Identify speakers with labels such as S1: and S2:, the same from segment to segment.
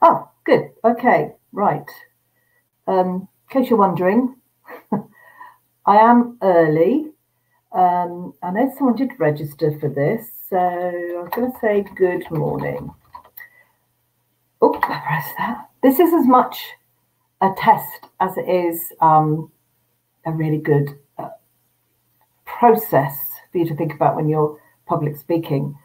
S1: Oh, good. Okay, right. In case you're wondering, I am early. I know someone did register for this, so I'm going to say good morning. Oh, I pressed that. This is as much a test as it is a really good process for you to think about when you're public speaking.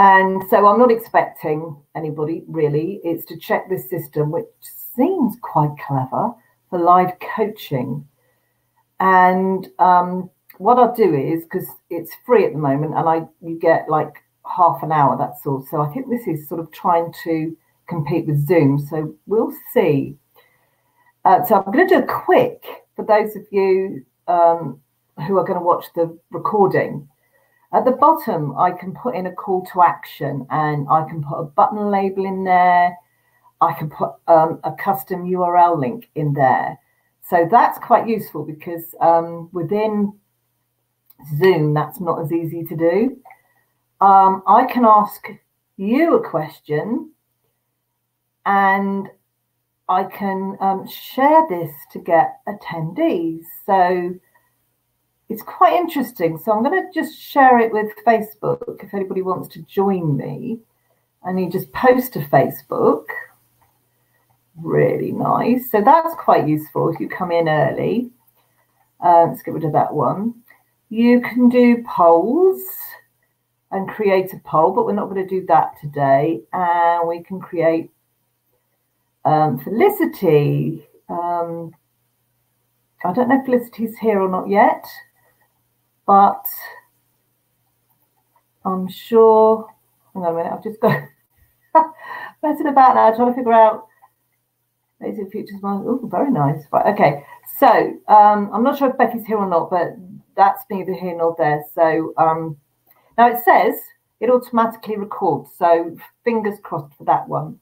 S1: And so I'm not expecting anybody really. It's to check this system, which seems quite clever, for live coaching. And what I'll do is, because it's free at the moment, and you get like half an hour, that's all. So I think this is sort of trying to compete with Zoom. So we'll see. So I'm going to do a quick, for those of you who are going to watch the recording. At the bottom, I can put in a call to action, and I can put a button label in there. I can put a custom URL link in there. So that's quite useful because within Zoom, that's not as easy to do. I can ask you a question, and I can share this to get attendees. So it's quite interesting. So I'm going to just share it with Facebook if anybody wants to join me. And you just post to Facebook. Really nice. So that's quite useful if you come in early. Let's get rid of that one. You can do polls and create a poll, but we're not going to do that today. And we can create Felicity. I don't know if Felicity's here or not yet, but I'm sure. Hang on a minute, I've just got messing about now, trying to figure out basic features. Oh, very nice. Right, okay. So I'm not sure if Becky's here or not, but that's neither here nor there. So now it says it automatically records. So fingers crossed for that one.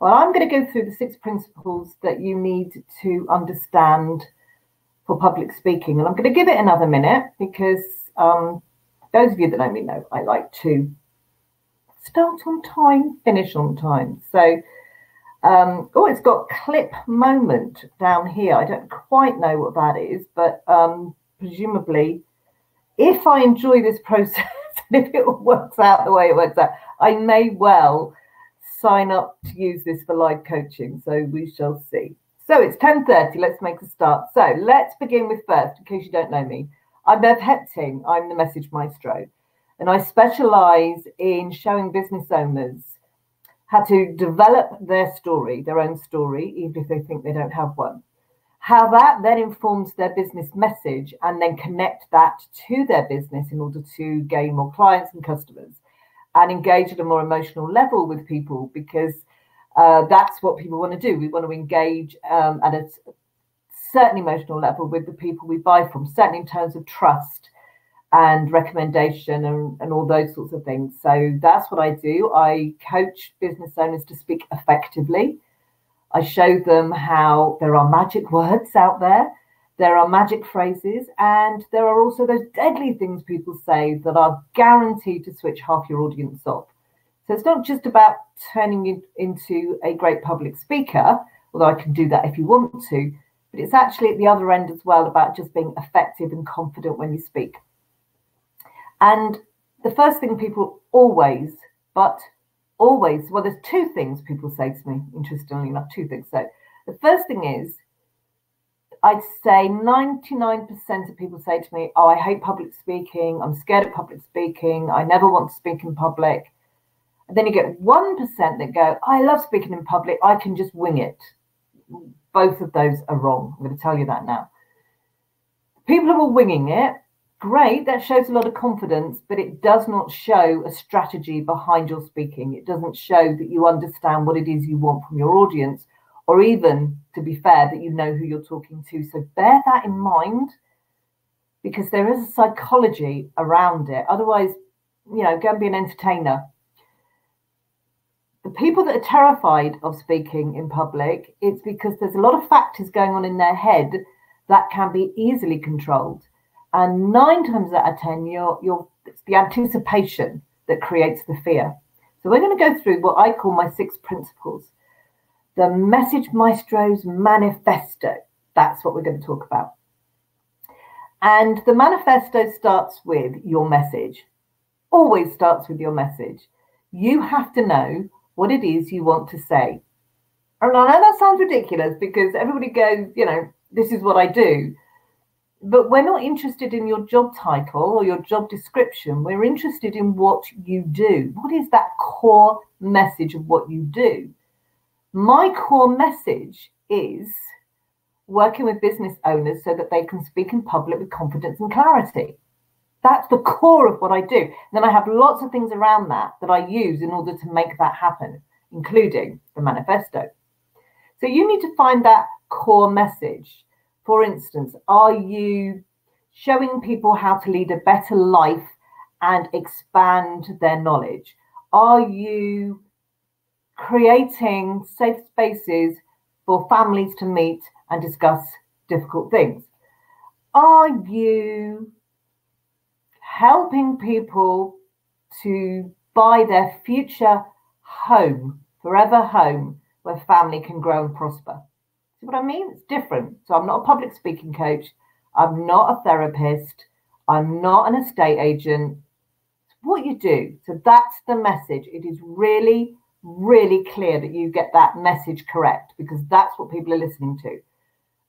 S1: Well, I'm going to go through the 6 principles that you need to understand for public speaking. And I'm going to give it another minute because those of you that know me know I like to start on time, finish on time. So, oh, it's got clip moment down here. I don't quite know what that is, but presumably if I enjoy this process and if it works out the way it works out, I may well sign up to use this for live coaching. So we shall see. So it's 10:30. Let's make a start. So let's begin with first, in case you don't know me. I'm Bev Hepting. I'm the Message Maestro, and I specialize in showing business owners how to develop their story, their own story, even if they think they don't have one. How that then informs their business message and then connect that to their business in order to gain more clients and customers and engage at a more emotional level with people, because that's what people want to do. We want to engage at a certain emotional level with the people we buy from, certainly in terms of trust and recommendation and all those sorts of things. So that's what I do. I coach business owners to speak effectively. I show them how there are magic words out there, there are magic phrases, and there are also those deadly things people say that are guaranteed to switch half your audience off. So it's not just about turning you into a great public speaker, although I can do that if you want to, but it's actually at the other end as well about just being effective and confident when you speak. And the first thing people always, well, there's 2 things people say to me, interestingly enough, 2 things. So the first thing is, I'd say 99% of people say to me, oh, I hate public speaking. I'm scared of public speaking. I never want to speak in public. And then you get 1% that go, I love speaking in public. I can just wing it. Both of those are wrong. I'm going to tell you that now. People who are winging it, great, that shows a lot of confidence, but it does not show a strategy behind your speaking. It doesn't show that you understand what it is you want from your audience, or even, to be fair, that you know who you're talking to. So bear that in mind, because there is a psychology around it. Otherwise, go and be an entertainer. The people that are terrified of speaking in public, it's because there's a lot of factors going on in their head that can be easily controlled. And 9 times out of 10, it's the anticipation that creates the fear. So we're going to go through what I call my 6 principles. the Message Maestro's Manifesto. That's what we're going to talk about. And the manifesto starts with your message. Always starts with your message. You have to know what it is you want to say. And I know that sounds ridiculous because everybody goes, this is what I do. But we're not interested in your job title or your job description. We're interested in what you do. What is that core message of what you do? My core message is working with business owners so that they can speak in public with confidence and clarity. That's the core of what I do. And then I have lots of things around that I use in order to make that happen, including the manifesto. So you need to find that core message. For instance, are you showing people how to lead a better life and expand their knowledge? Are you creating safe spaces for families to meet and discuss difficult things? Are you helping people to buy their future home, forever home, where family can grow and prosper? See what I mean? It's different. So I'm not a public speaking coach. I'm not a therapist. I'm not an estate agent. It's what you do. So that's the message. It is really, really clear that you get that message correct, because that's what people are listening to.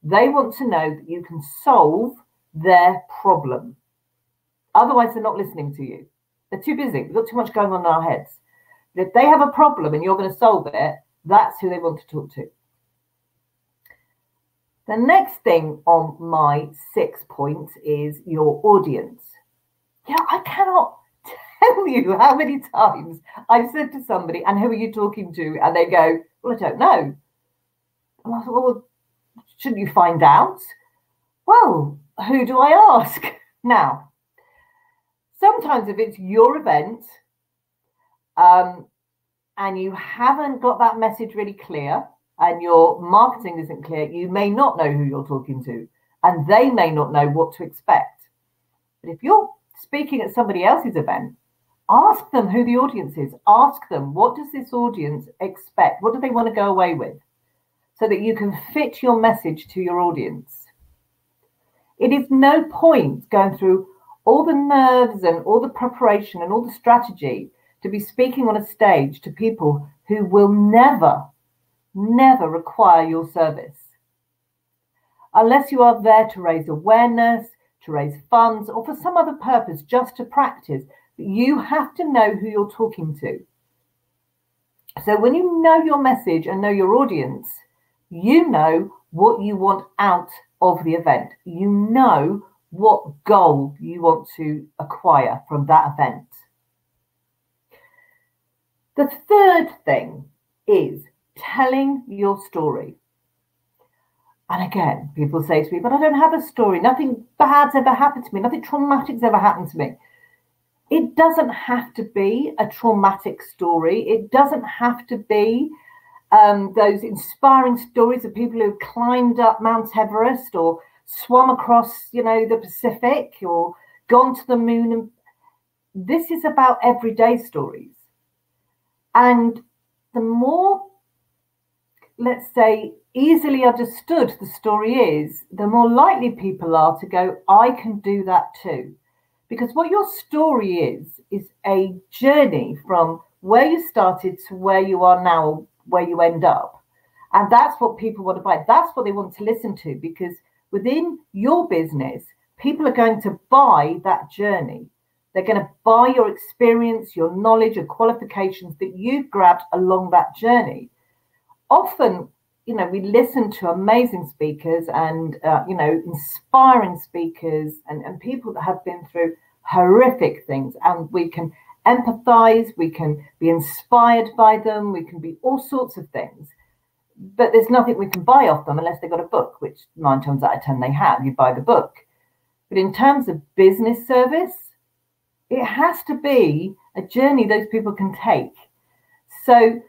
S1: They want to know that you can solve their problem. Otherwise, they're not listening to you. They're too busy. We've got too much going on in our heads. But if they have a problem and you're going to solve it, that's who they want to talk to. The next thing on my 6 points is your audience. Yeah, I cannot tell you how many times I've said to somebody, and who are you talking to? And they go, well, I don't know. And I thought, well, shouldn't you find out? Well, who do I ask? Now, sometimes if it's your event and you haven't got that message really clear and your marketing isn't clear, you may not know who you're talking to, and they may not know what to expect. But if you're speaking at somebody else's event, ask them who the audience is. Ask them, what does this audience expect? What do they want to go away with? So that you can fit your message to your audience. It is no point going through all the nerves and all the preparation and all the strategy to be speaking on a stage to people who will never require your service. Unless you are there to raise awareness, to raise funds, or for some other purpose, just to practice, you have to know who you're talking to. So when you know your message and know your audience, you know what you want out of the event. You know what goal you want to acquire from that event. The third thing is telling your story. And again, people say to me, but I don't have a story. Nothing bad's ever happened to me. Nothing traumatic's ever happened to me. It doesn't have to be a traumatic story. It doesn't have to be those inspiring stories of people who climbed up Mount Everest or swum across, the Pacific or gone to the moon. And this is about everyday stories. And the more, let's say, easily understood the story is, the more likely people are to go, I can do that too. Because what your story is a journey from where you started to where you are now, where you end up. And that's what people want to buy. That's what they want to listen to, because within your business, people are going to buy that journey. They're going to buy your experience, your knowledge, your qualifications that you've grabbed along that journey. Often, we listen to amazing speakers and, inspiring speakers and people that have been through horrific things, and we can empathize, we can be inspired by them, we can be all sorts of things. But there's nothing we can buy off them unless they've got a book, which 9 times out of 10 they have. You buy the book. But in terms of business service, it has to be a journey those people can take. So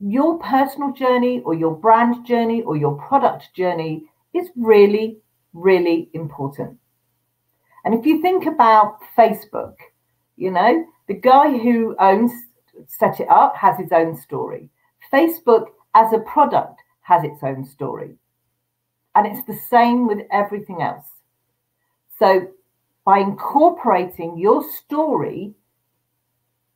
S1: your personal journey or your brand journey or your product journey is really, really important. And if you think about Facebook, the guy who set it up has his own story. Facebook as a product has its own story. And it's the same with everything else. So by incorporating your story,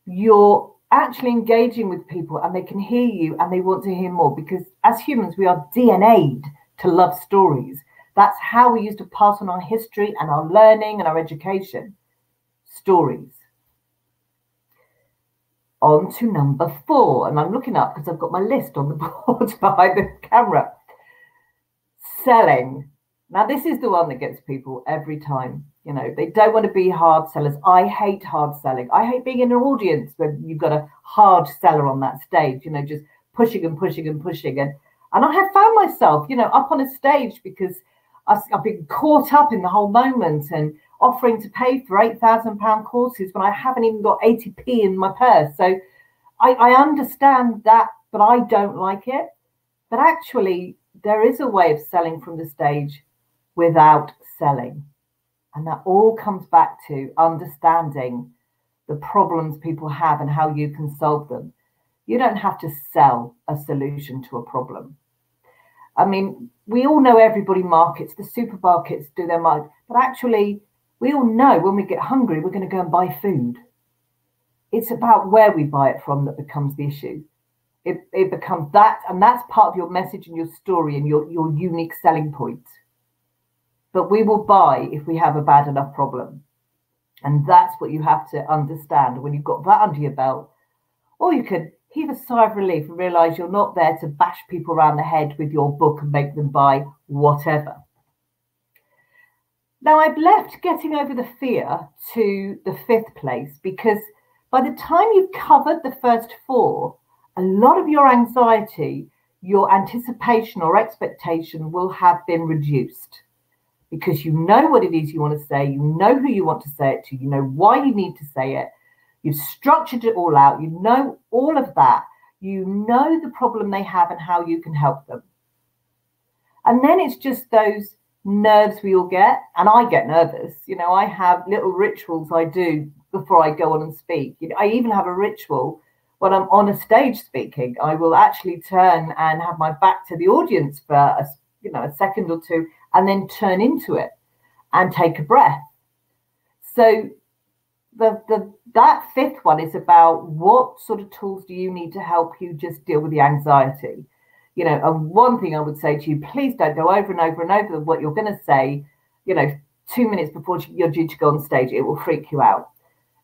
S1: you're actually engaging with people and they can hear you and they want to hear more, because as humans, we are DNA'd to love stories. That's how we used to pass on our history and our learning and our education. Stories. On to number 4. And I'm looking up because I've got my list on the board behind the camera. Selling. Now, this is the one that gets people every time. You know, they don't want to be hard sellers. I hate hard selling. I hate being in an audience where you've got a hard seller on that stage, you know, just pushing and pushing and pushing. And I have found myself, you know, up on a stage because I've been caught up in the whole moment and offering to pay for £8,000 courses when I haven't even got 80p in my purse. So I understand that, but I don't like it. But actually, there is a way of selling from the stage without selling. And that all comes back to understanding the problems people have and how you can solve them. You don't have to sell a solution to a problem. I mean, we all know everybody markets, the supermarkets do their market, but actually, we all know when we get hungry, we're going to go and buy food. It's about where we buy it from that becomes the issue. It becomes that, and that's part of your message and your story and your unique selling point. But we will buy if we have a bad enough problem. And that's what you have to understand when you've got that under your belt. Or you can heave a sigh of relief and realize you're not there to bash people around the head with your book and make them buy whatever. Now, I've left getting over the fear to the 5th place, because by the time you've covered the first 4, a lot of your anxiety, your anticipation or expectation will have been reduced. Because you know what it is you want to say, you know who you want to say it to, you know why you need to say it, you've structured it all out, you know all of that, you know the problem they have and how you can help them. And then it's just those nerves we all get, and I get nervous. You know, I have little rituals I do before I go on and speak. You know, I even have a ritual when I'm on a stage speaking. I will actually turn and have my back to the audience for a second or two, and then turn into it and take a breath. So that 5th one is about what sort of tools do you need to help you just deal with the anxiety. You know, and one thing I would say to you, please don't go over and over and over what you're going to say, 2 minutes before you're due to go on stage. It will freak you out.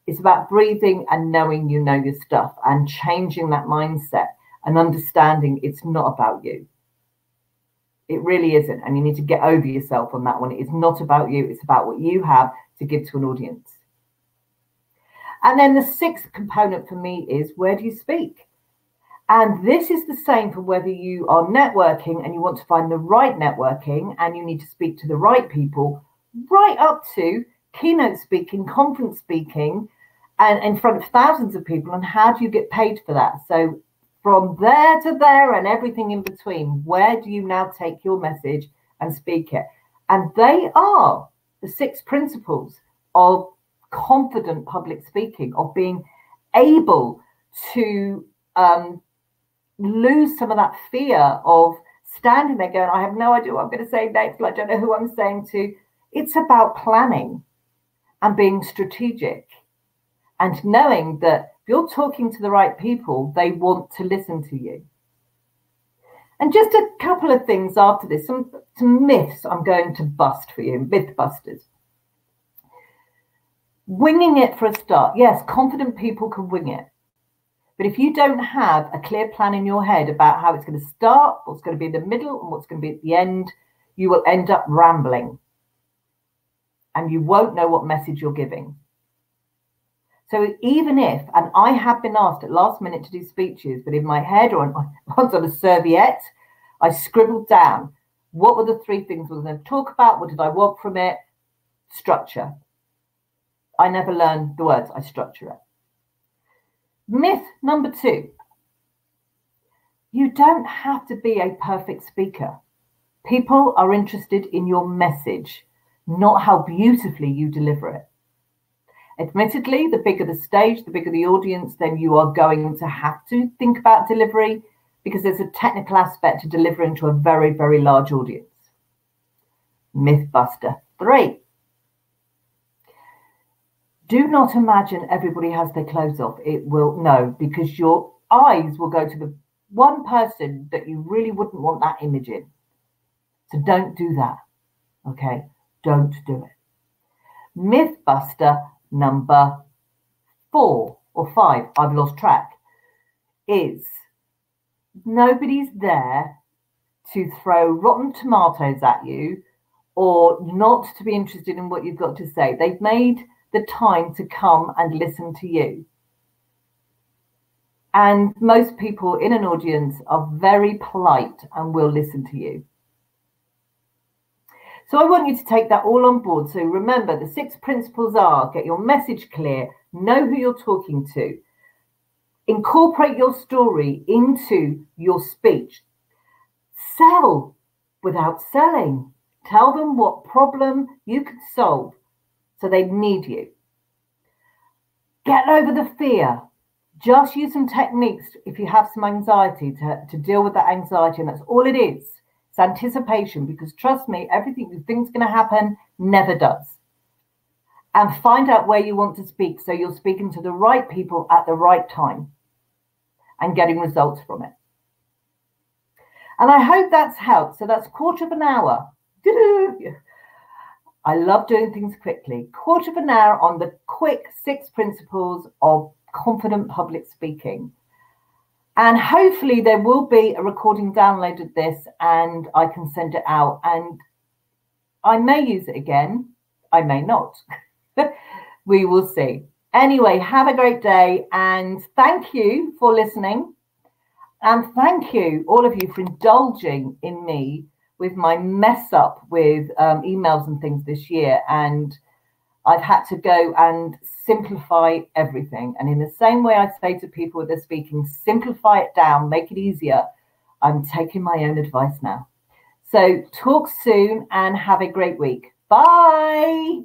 S1: It's about breathing and knowing you know your stuff and changing that mindset and understanding it's not about you. It really isn't. And you need to get over yourself on that one. It is not about you. It's about what you have to give to an audience. And then the 6th component for me is, where do you speak? And this is the same for whether you are networking and you want to find the right networking and you need to speak to the right people, right up to keynote speaking, conference speaking, and in front of thousands of people. And how do you get paid for that? So from there to there and everything in between, where do you now take your message and speak it? And they are the 6 principles of confident public speaking, of being able to lose some of that fear of standing there going, I have no idea what I'm going to say next, I don't know who I'm saying to. It's about planning and being strategic and knowing that if you're talking to the right people, they want to listen to you. And just a couple of things after this, some myths I'm going to bust for you, mythbusters. Winging it for a start. Yes, confident people can wing it. But if you don't have a clear plan in your head about how it's going to start, what's going to be in the middle, and what's going to be at the end, you will end up rambling. And you won't know what message you're giving. So even if, and I have been asked at last minute to do speeches, but in my head or once on a serviette, I scribbled down, what were the 3 things I was going to talk about? What did I want from it? Structure. I never learn the words, I structure it. Myth number 2. You don't have to be a perfect speaker. People are interested in your message, not how beautifully you deliver it. Admittedly, the bigger the stage, the bigger the audience, then you are going to have to think about delivery. because there's a technical aspect to delivering to a very, very large audience. Mythbuster 3. Do not imagine everybody has their clothes off. It will, no, because your eyes will go to the one person that you really wouldn't want that image in. So don't do that. Okay, don't do it. Mythbuster number 4 or 5, I've lost track, is nobody's there to throw rotten tomatoes at you or not to be interested in what you've got to say. They've made the time to come and listen to you. And most people in an audience are very polite and will listen to you. So I want you to take that all on board. So remember, the 6 principles are: get your message clear, know who you're talking to, incorporate your story into your speech, sell without selling, tell them what problem you could solve so they need you. Get over the fear. Just use some techniques if you have some anxiety to deal with that anxiety, and that's all it is. It's anticipation, because trust me, everything you think is going to happen never does. And find out where you want to speak so you're speaking to the right people at the right time and getting results from it. And I hope that's helped. So that's 1/4 of an hour. I love doing things quickly. 1/4 of an hour on the quick 6 principles of confident public speaking. And hopefully there will be a recording download of this and I can send it out. And I may use it again. I may not. We will see. Anyway, have a great day. And thank you for listening. And thank you, all of you, for indulging in me with my mess up with emails and things this year. And I've had to go and simplify everything. And in the same way I say to people that are speaking, simplify it down, make it easier, I'm taking my own advice now. So talk soon and have a great week. Bye.